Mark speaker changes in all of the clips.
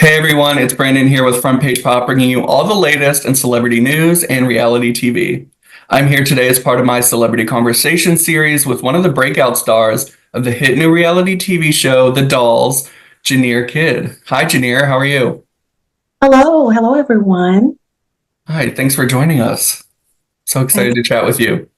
Speaker 1: Hey everyone, it's Brandon here with Front Page Pop, bringing you all the latest in celebrity news and reality TV. I'm here today as part of my Celebrity Conversation series with one of the breakout stars of the hit new reality TV show, The Dolls, Jenear Kidd. Hi Jenear, how are you?
Speaker 2: Hello everyone.
Speaker 1: Hi, thanks for joining us. So excited
Speaker 2: Thank
Speaker 1: to chat with you.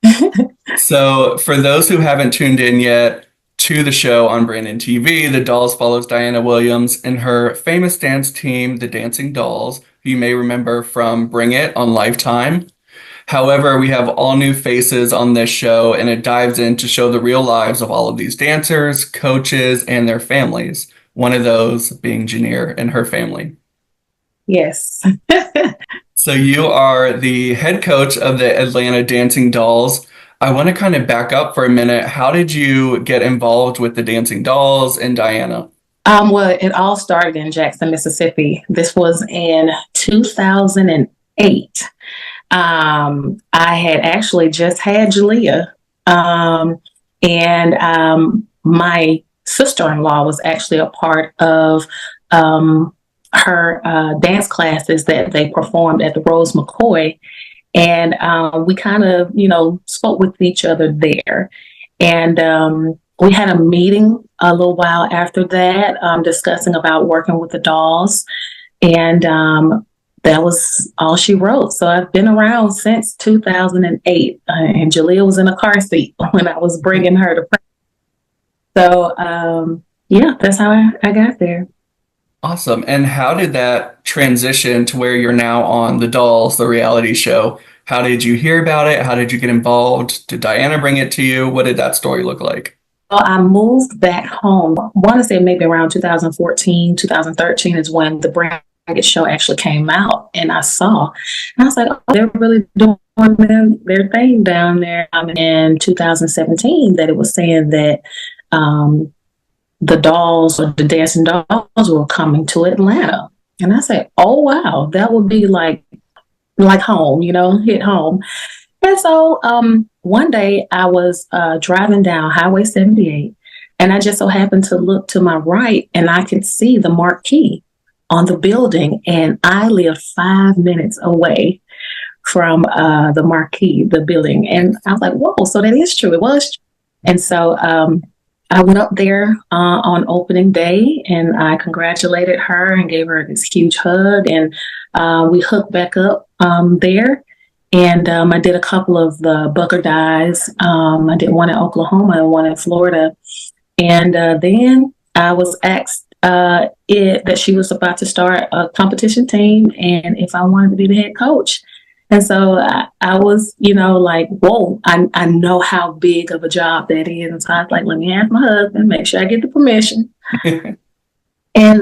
Speaker 2: you.
Speaker 1: So, for those who haven't tuned in yet to the show on Brandon TV, The Dolls follows Dianna Williams and her famous dance team, the Dancing Dolls, who you may remember from Bring It on Lifetime. However, we have all new faces on this show, and it dives in to show the real lives of all of these dancers, coaches, and their families. One of those being Jenear and her family.
Speaker 2: Yes.
Speaker 1: So you are the head coach of the Atlanta Dancing Dolls. I want to kind of back up for a minute. How did you get involved with the Dancing Dolls and Dianna?
Speaker 2: Well, it all started in Jackson, Mississippi. This was in 2008. I had actually just had Jalea, and my sister-in-law was actually a part of her dance classes that they performed at the Rose McCoy. And we kind of, spoke with each other there. And we had a meeting a little while after that, discussing about working with the dolls. And that was all she wrote. So I've been around since 2008. And Jalea was in a car seat when I was bringing her to practice. So, yeah, that's how I got there.
Speaker 1: Awesome. And how did that transition to where you're now on The Dolls, the reality show? How did you hear about it? How did you get involved? Did Dianna bring it to you? What did that story look like?
Speaker 2: Well, I moved back home. I want to say maybe around 2014, 2013 is when the Bring It show actually came out, and I saw. And I was like, oh, they're really doing their thing down there. In 2017, that it was saying that the dolls or the dancing dolls were coming to Atlanta. And I said, oh, wow, that would be like home, hit home. And so one day I was driving down Highway 78, and I just so happened to look to my right, and I could see the marquee on the building. And I lived 5 minutes away from the marquee, the building. And I was like, whoa, so that is true. It was true. And so I went up there on opening day, and I congratulated her and gave her this huge hug. And we hooked back up there. And I did a couple of the Booker Dives. I did one in Oklahoma and one in Florida. And then I was asked that she was about to start a competition team and if I wanted to be the head coach. And so I was, like, whoa, I know how big of a job that is. And so I was like, let me ask my husband, make sure I get the permission. And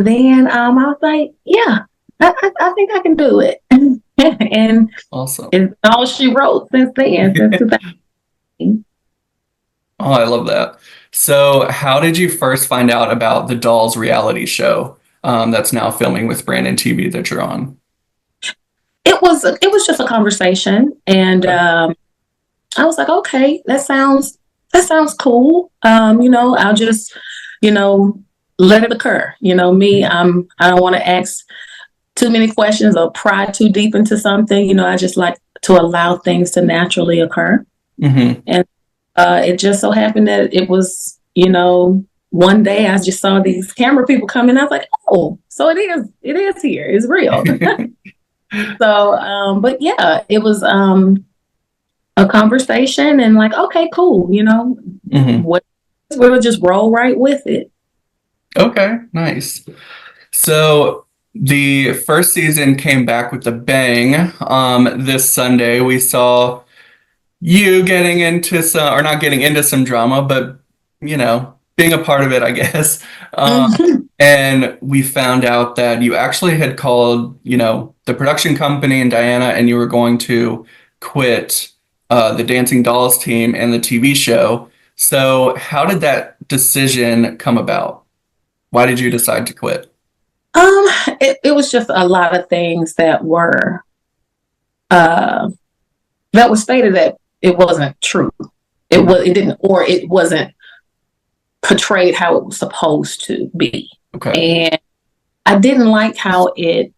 Speaker 2: then I was like, yeah, I think I can do it. And
Speaker 1: Awesome.
Speaker 2: it's all she wrote since then, since 2000.
Speaker 1: Oh, I love that. So how did you first find out about the Dolls reality show that's now filming with Brandon TV that you're on?
Speaker 2: It was just a conversation, and I was like, okay, that sounds cool. I'll just, let it occur. Me, I don't want to ask too many questions or pry too deep into something. I just like to allow things to naturally occur.
Speaker 1: Mm-hmm.
Speaker 2: And it just so happened that it was, one day I just saw these camera people come in. I was like, oh, so it is here. It's real. So, but yeah, it was a conversation and like, okay, cool.
Speaker 1: Mm-hmm.
Speaker 2: We'll just roll right with it.
Speaker 1: Okay, nice. So the first season came back with a bang. This Sunday we saw you getting into some, or not getting into some drama, but being a part of it, I guess. And we found out that you actually had called, the production company and Dianna, and you were going to quit the Dancing Dolls team and the TV show. So how did that decision come about? Why did you decide to quit?
Speaker 2: It was just a lot of things that were stated that it wasn't true. It wasn't portrayed how it was supposed to be.
Speaker 1: Okay.
Speaker 2: And I didn't like how it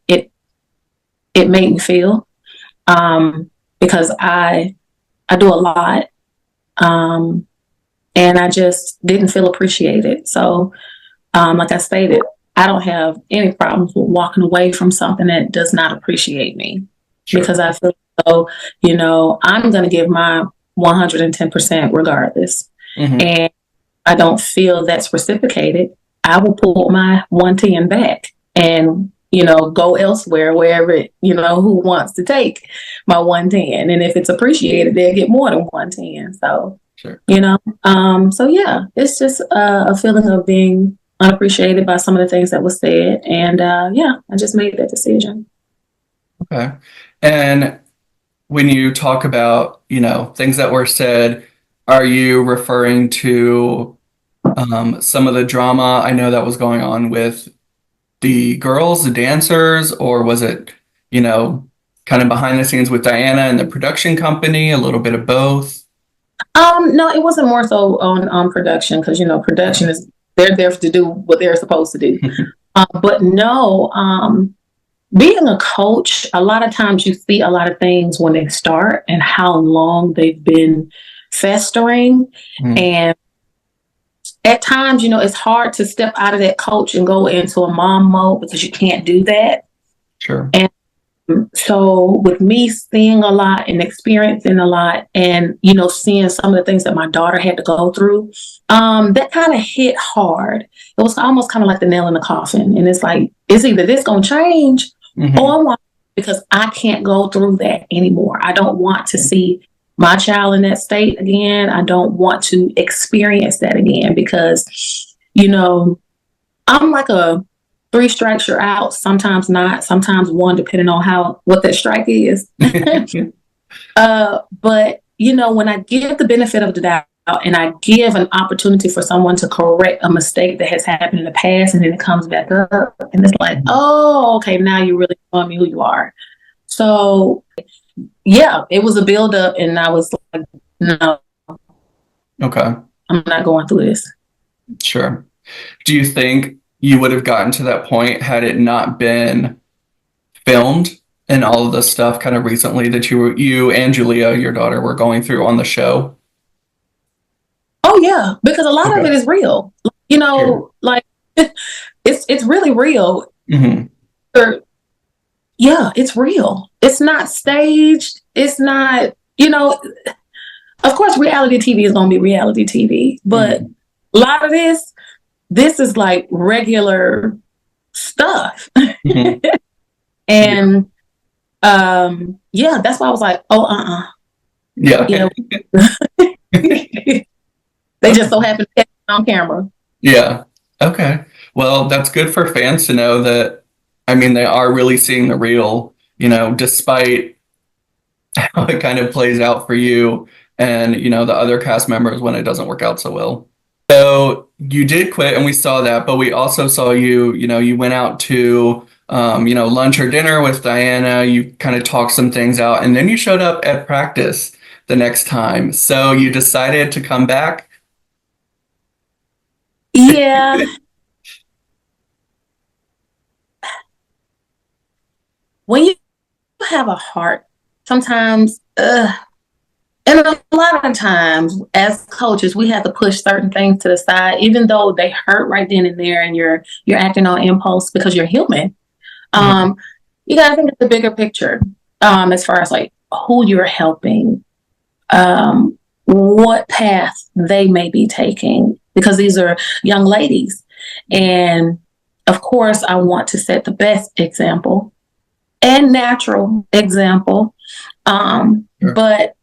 Speaker 2: made me feel, because I do a lot, and I just didn't feel appreciated. So, like I stated, I don't have any problems with walking away from something that does not appreciate me,
Speaker 1: Sure.
Speaker 2: because I feel so, I'm going to give my 110% regardless.
Speaker 1: Mm-hmm.
Speaker 2: And I don't feel that's reciprocated, I will pull my 110 back and, go elsewhere, wherever, who wants to take my 110. And if it's appreciated, they'll get more than 110. So,
Speaker 1: Sure.
Speaker 2: so yeah, it's just a feeling of being unappreciated by some of the things that was said. And yeah, I just made that decision.
Speaker 1: Okay. And when you talk about, things that were said, are you referring to some of the drama I know that was going on with the girls, the dancers, or was it, kind of behind the scenes with Dianna and the production company, a little bit of both?
Speaker 2: No, it wasn't more so on production, because production is, they're there to do what they're supposed to do. But no, being a coach, a lot of times you see a lot of things when they start and how long they've been festering. And at times, it's hard to step out of that coach and go into a mom mode, because you can't do that.
Speaker 1: Sure.
Speaker 2: And so with me seeing a lot and experiencing a lot, and, seeing some of the things that my daughter had to go through, that kind of hit hard. It was almost kind of like the nail in the coffin. And it's like, it's either this going to change, or I want, because I can't go through that anymore. I don't want to see my child in that state again. I don't want to experience that again, because, I'm like a 3 strikes you're out, sometimes not, sometimes 1, depending on what that strike is. But, when I give the benefit of the doubt and I give an opportunity for someone to correct a mistake that has happened in the past, and then it comes back up, and it's like, oh, okay, now you really showing me who you are. So, yeah, it was a buildup, and I was like, no.
Speaker 1: Okay.
Speaker 2: I'm not going through this.
Speaker 1: Sure. Do you think you would have gotten to that point had it not been filmed and all of the stuff kind of recently that you and Julia, your daughter, were going through on the show?
Speaker 2: Oh yeah, because a lot of it is real.
Speaker 1: Sure.
Speaker 2: Like it's really real. Yeah, it's real. It's not staged. It's not, of course, reality TV is going to be reality TV, but a lot of this is like regular stuff. And yeah, that's why I was like, oh,
Speaker 1: Yeah.
Speaker 2: They just so happen to catch it on camera.
Speaker 1: Yeah. Okay. Well, that's good for fans to know that, they are really seeing the real, despite how it kind of plays out for you and, the other cast members when it doesn't work out so well. So you did quit, and we saw that, but we also saw you went out to, lunch or dinner with Dianna. You kind of talked some things out, and then you showed up at practice the next time. So you decided to come back.
Speaker 2: Yeah. When you have a heart, sometimes, and a lot of times as coaches, we have to push certain things to the side, even though they hurt right then and there, and you're acting on impulse because you're human. You got to think of the bigger picture, as far as like who you're helping, what path they may be taking, because these are young ladies. And of course, I want to set the best example and natural example.
Speaker 1: Sure.
Speaker 2: But,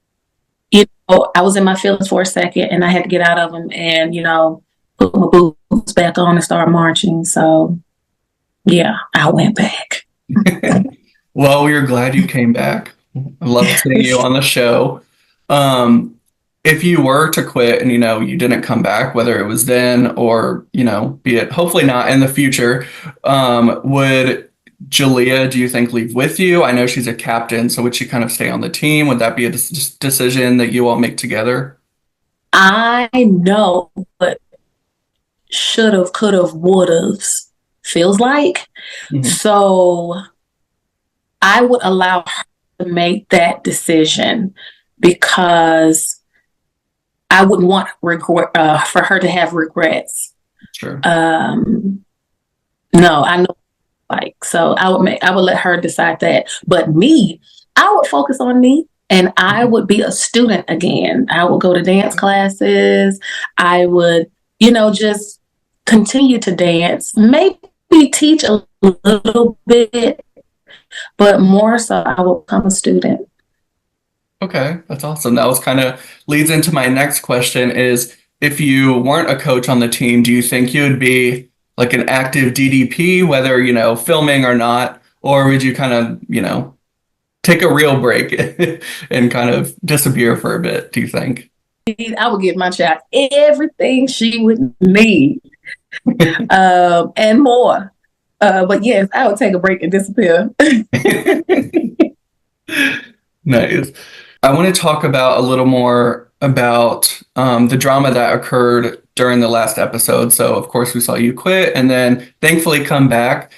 Speaker 2: I was in my feelings for a second, and I had to get out of them and, put my boots back on and start marching. So, yeah, I went back.
Speaker 1: Well, we're glad you came back. I love seeing you on the show. If you were to quit and, you didn't come back, whether it was then or, be it hopefully not in the future, would Julia, do you think, leave with you? I know she's a captain, so would she kind of stay on the team? Would that be a decision that you all make together?
Speaker 2: I know, but should have, could have, would have feels like.
Speaker 1: Mhm.
Speaker 2: So I would allow her to make that decision because I wouldn't want regret for her to have regrets.
Speaker 1: Sure.
Speaker 2: No, I know, like, so I would let her decide that. But me, I would focus on me, and I would be a student again. I would go to dance classes. I would, just continue to dance, maybe teach a little bit, but more so I will become a student.
Speaker 1: Okay, that's awesome. That was kind of leads into my next question is if you weren't a coach on the team, do you think you would be like an active DDP, whether, filming or not, or would you kind of, take a real break and kind of disappear for a bit, do you think?
Speaker 2: I would give my child everything she would need and more. But yes, I would take a break and disappear.
Speaker 1: Nice. I want to talk about a little more about the drama that occurred during the last episode. So, of course, we saw you quit and then thankfully come back.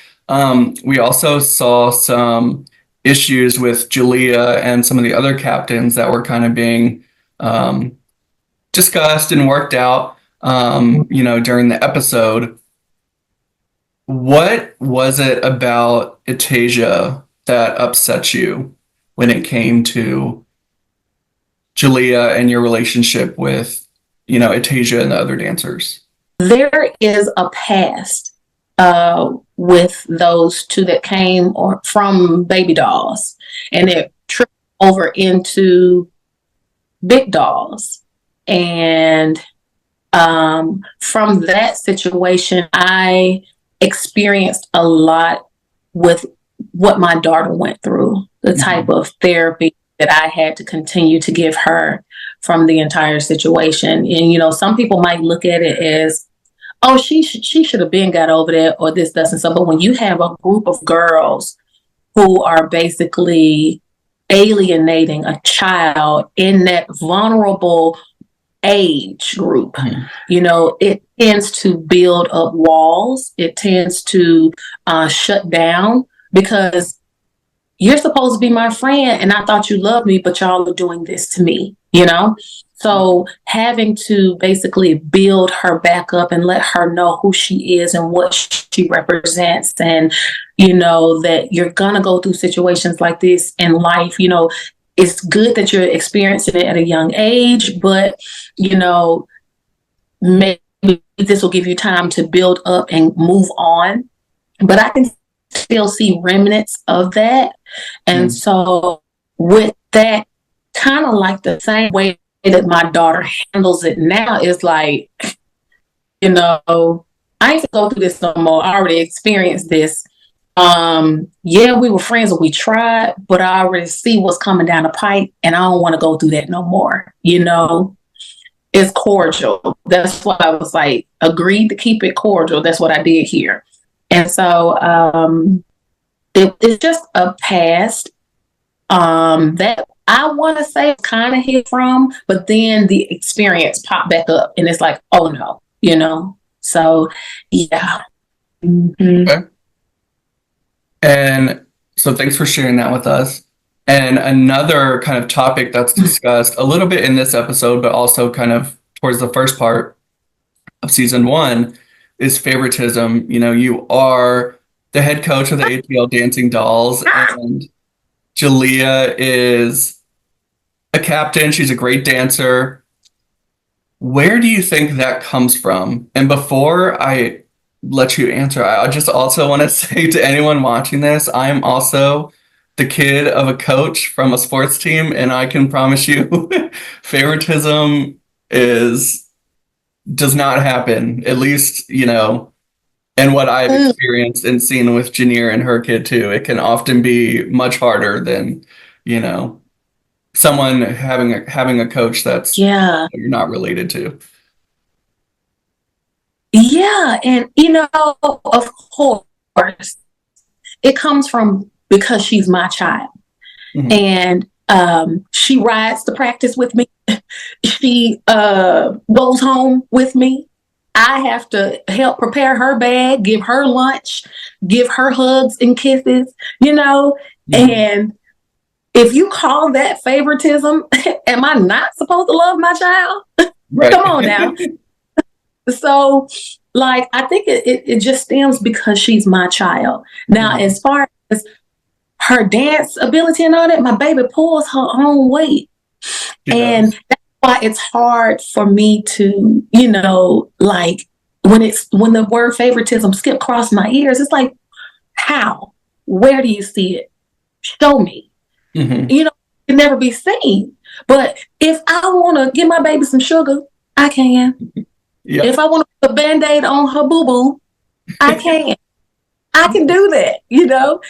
Speaker 1: We also saw some issues with Julia and some of the other captains that were kind of being discussed and worked out, during the episode. What was it about Itasia that upset you when it came to Julia and your relationship with, Itasia and the other dancers?
Speaker 2: There is a past with those two that came from baby dolls, and it tripped over into big dolls. And from that situation, I experienced a lot with what my daughter went through, the type of therapy that I had to continue to give her from the entire situation. And, some people might look at it as, oh, she should have been got over that, or this, that, and so. But when you have a group of girls who are basically alienating a child in that vulnerable age group, it tends to build up walls. It tends to shut down because you're supposed to be my friend and I thought you loved me, but y'all are doing this to me, So having to basically build her back up and let her know who she is and what she represents, and, that you're going to go through situations like this in life. It's good that you're experiencing it at a young age, but, maybe this will give you time to build up and move on. But I can still see remnants of that. And so with that, kind of like the same way that my daughter handles it now is like, I ain't gonna go through this no more. I already experienced this. Yeah, we were friends and we tried, but I already see what's coming down the pipe and I don't want to go through that no more. It's cordial. That's why I was like, agreed to keep it cordial. That's what I did here. And so it's just a past that I want to say kind of hit from, but then the experience popped back up and it's like, oh no, So, yeah. Mm-hmm.
Speaker 1: Okay. And so thanks for sharing that with us. And another kind of topic that's discussed a little bit in this episode, but also kind of towards the first part of season 1 is favoritism. You are the head coach of the ATL Dancing Dolls, and Julia is a captain. She's a great dancer. Where do you think that comes from? And before I let you answer, I just also want to say to anyone watching this, I'm also the kid of a coach from a sports team, and I can promise you favoritism does not happen, at least, and what I've experienced and seen with Jenear and her kid too. It can often be much harder than, someone having a coach that you're not related to.
Speaker 2: Yeah, and of course, it comes from because she's my child, and she rides to practice with me. She goes home with me. I have to help prepare her bag, give her lunch, give her hugs and kisses, you know. And if you call that favoritism, am I not supposed to love my child?
Speaker 1: Right.
Speaker 2: Come on now. So, like, I think it just stems because she's my child. Now, as far as her dance ability and all that, my baby pulls her own weight. And that's why it's hard for me to, you know, like when the word favoritism skip across my ears, it's like, how? Where do you see it? Show me. You know, it can never be seen. But if I want to give my baby some sugar, I can. Yep. If I want to put a Band-Aid on her boo-boo, I can. I can do that, you know?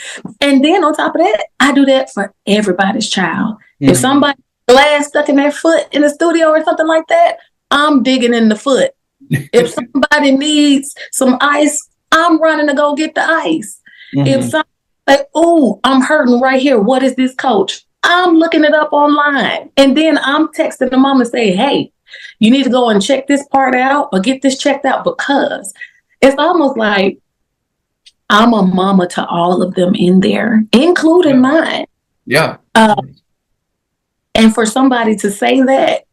Speaker 2: And then on top of that, I do that for everybody's child. If somebody glass stuck in their foot in the studio or something like that, I'm digging in the foot. If somebody needs some ice, I'm running to go get the ice. If somebody say, oh, I'm hurting right here, what is this, coach? I'm looking it up online. And then I'm texting the mom and say, hey, you need to go and check this part out or get this checked out, because it's almost like I'm a mama to all of them in there, including mine.
Speaker 1: Yeah.
Speaker 2: And for somebody to say that,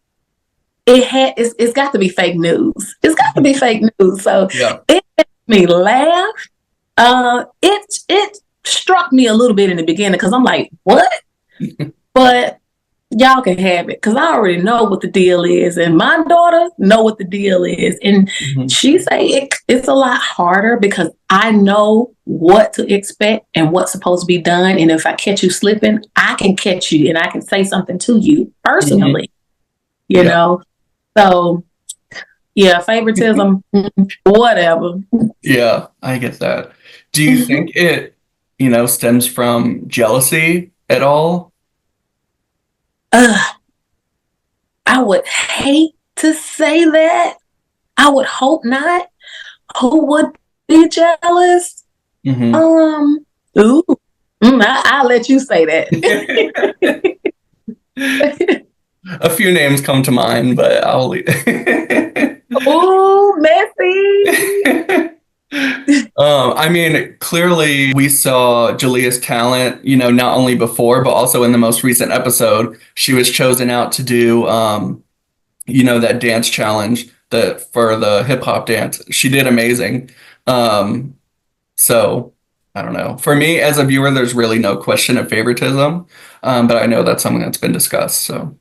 Speaker 2: it's got to be fake news. It's got to be fake news. So it made me laugh. It struck me a little bit in the beginning because I'm like, what? But y'all can have it because I already know what the deal is, and my daughter know what the deal is, and she say it's a lot harder because I know what to expect and what's supposed to be done, and if I catch you slipping, I can catch you and I can say something to you personally, you know. So yeah, favoritism, whatever.
Speaker 1: Yeah, I get that. Do you think it, you know, stems from jealousy at all?
Speaker 2: I would hate to say that. I would hope not. Who would be jealous? I'll let you say that.
Speaker 1: A few names come to mind, but I'll leave.
Speaker 2: Oh, messy.
Speaker 1: I mean, clearly we saw Jalea's talent, you know, not only before, but also in the most recent episode. She was chosen out to do, you know, that dance challenge for the hip hop dance. She did amazing. So I don't know. For me as a viewer, there's really no question of favoritism. But I know that's something that's been discussed. So.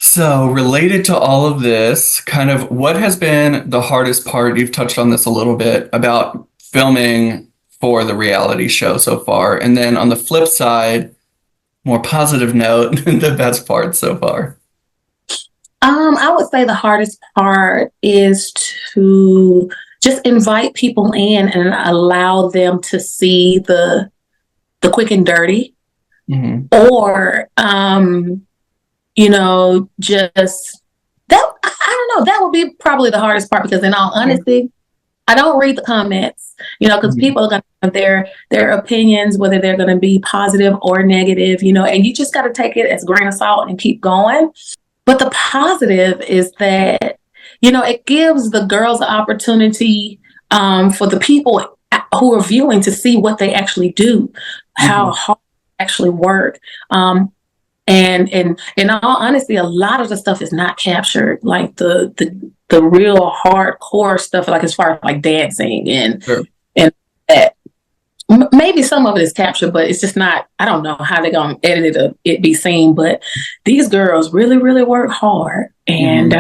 Speaker 1: So related to all of this, kind of what has been the hardest part, you've touched on this a little bit, about filming for the reality show so far? And then on the flip side, more positive note, the best part so far?
Speaker 2: I would say the hardest part is to just invite people in and allow them to see the quick and dirty, or you know, just that, I don't know, that would be probably the hardest part, because in all honesty, I don't read the comments, you know, because people are going to have their opinions, whether they're going to be positive or negative, you know, and you just got to take it as a grain of salt and keep going. But the positive is that, you know, it gives the girls the opportunity for the people who are viewing to see what they actually do, how hard they actually work. And in all honesty, a lot of the stuff is not captured, like the real hardcore stuff, like as far as like dancing and that. Maybe some of it is captured, but it's just not. I don't know how they're gonna edit it it be seen. But these girls really, really work hard, and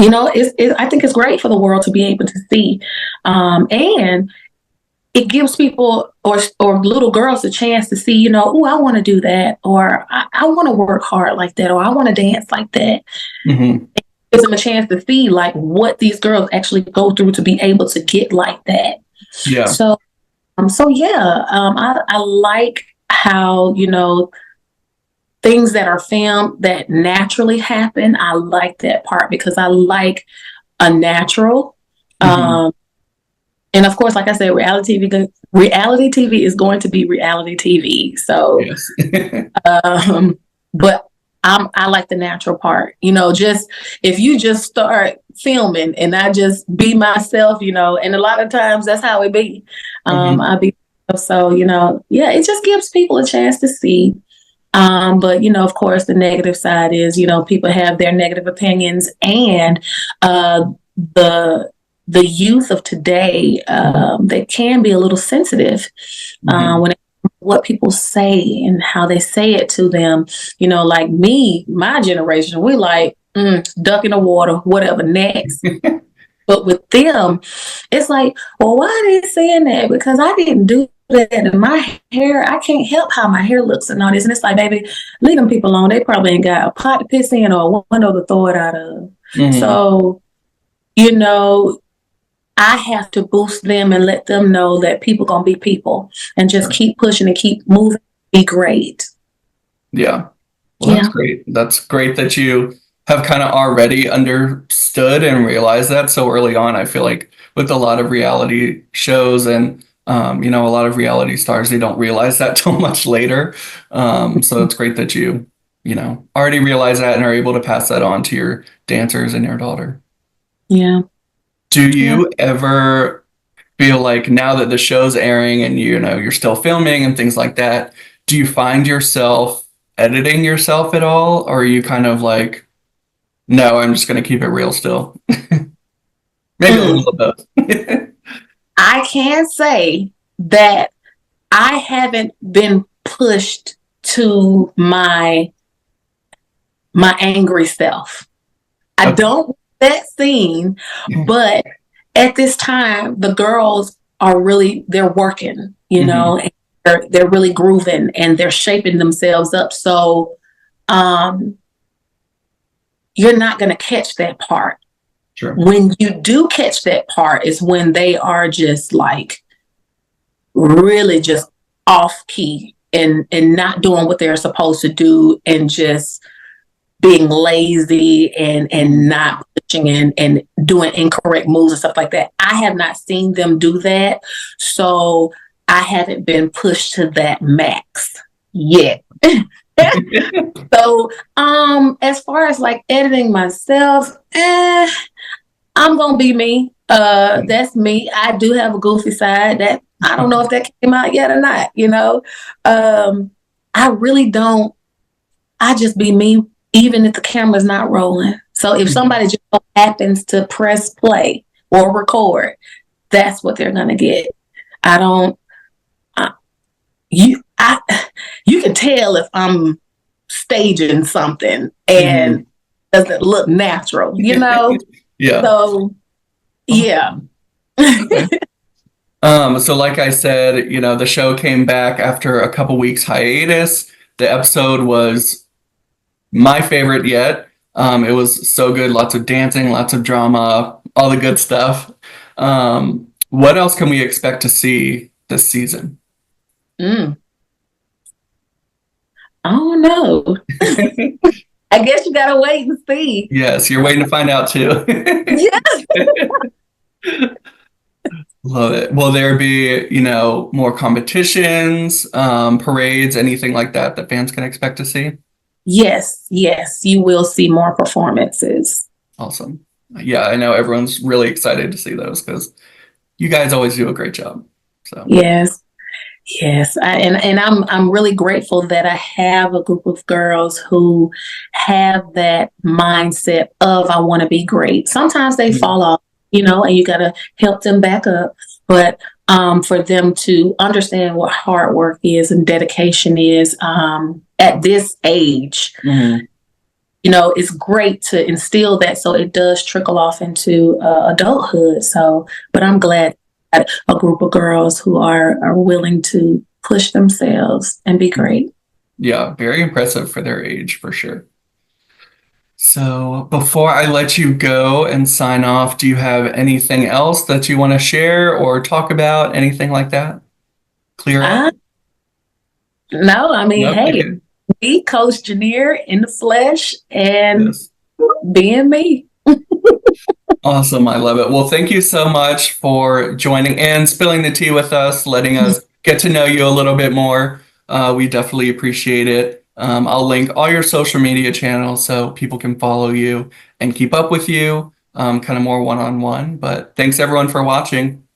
Speaker 2: you know, I think it's great for the world to be able to see, and it gives people or little girls a chance to see, you know, oh, I want to do that, or I want to work hard like that, or I want to dance like that. It gives them a chance to see like what these girls actually go through to be able to get like that.
Speaker 1: Yeah.
Speaker 2: So yeah, I like how, you know, things that are filmed that naturally happen. I like that part because I like a natural. And of course, like I said, reality TV is going to be reality TV. So, but I like the natural part, you know, just if you just start filming and I just be myself, you know, and a lot of times that's how it be. I be so, you know, yeah, it just gives people a chance to see. But you know, of course, the negative side is, you know, people have their negative opinions, and the the youth of today, they can be a little sensitive when it what people say and how they say it to them. You know, like me, my generation, we like duck in the water, whatever, next. But with them, it's like, well, why are they saying that? Because I didn't do that. And my hair, I can't help how my hair looks and all this. And it's like, baby, leave them people alone. They probably ain't got a pot to piss in or a window to throw it out of. So, you know, I have to boost them and let them know that people gonna be people, and just keep pushing and keep moving. Be great.
Speaker 1: Yeah. Well, that's great. That's great that you have kind of already understood and realized that so early on. I feel like with a lot of reality shows and, you know, a lot of reality stars, they don't realize that till much later. So it's great that you know, already realize that and are able to pass that on to your dancers and your daughter.
Speaker 2: Yeah.
Speaker 1: Do you ever feel like now that the show's airing and you know you're still filming and things like that, do you find yourself editing yourself at all, or are you kind of like, no, I'm just going to keep it real still? Maybe a little of both.
Speaker 2: I can say that I haven't been pushed to my angry self. I don't that scene, but at this time, the girls are really, they're working, you know, and they're really grooving and they're shaping themselves up. So you're not going to catch that part.
Speaker 1: Sure.
Speaker 2: When you do catch that part is when they are just like really just off key and not doing what they're supposed to do and just being lazy and not pushing and doing incorrect moves and stuff like that. I have not seen them do that. So I haven't been pushed to that max yet. So as far as like editing myself, I'm gonna be me. That's me. I do have a goofy side that I don't know if that came out yet or not, you know. I really don't. I just be me, even if the camera's not rolling. So if somebody just happens to press play or record, that's what they're gonna get. I don't. You can tell if I'm staging something and doesn't look natural, you know.
Speaker 1: Yeah.
Speaker 2: So yeah.
Speaker 1: Okay. So like I said, you know, the show came back after a couple weeks hiatus. The episode was my favorite yet. It was so good. Lots of dancing, lots of drama, all the good stuff. What else can we expect to see this season?
Speaker 2: I don't know. I guess you gotta wait and see.
Speaker 1: Yes, you're waiting to find out too.
Speaker 2: Yes.
Speaker 1: Love it. Will there be, you know, more competitions, parades, anything like that that fans can expect to see?
Speaker 2: Yes, you will see more performances.
Speaker 1: Awesome. Yeah, I know everyone's really excited to see those because you guys always do a great job. So
Speaker 2: yes. I'm really grateful that I have a group of girls who have that mindset of I want to be great. Sometimes they fall off, you know, and you got to help them back up. But for them to understand what hard work is and dedication is at this age, you know, it's great to instill that so it does trickle off into adulthood. So, but I'm glad that a group of girls who are willing to push themselves and be great.
Speaker 1: Yeah, very impressive for their age, for sure. So before I let you go and sign off, do you have anything else that you want to share or talk about? Anything like that? Clear up?
Speaker 2: No, I mean,
Speaker 1: Nope,
Speaker 2: hey,
Speaker 1: okay.
Speaker 2: me, Coach Jenear in the flesh and being me.
Speaker 1: Awesome. I love it. Well, thank you so much for joining and spilling the tea with us, letting us get to know you a little bit more. We definitely appreciate it. I'll link all your social media channels so people can follow you and keep up with you, kind of more one-on-one. But thanks everyone for watching.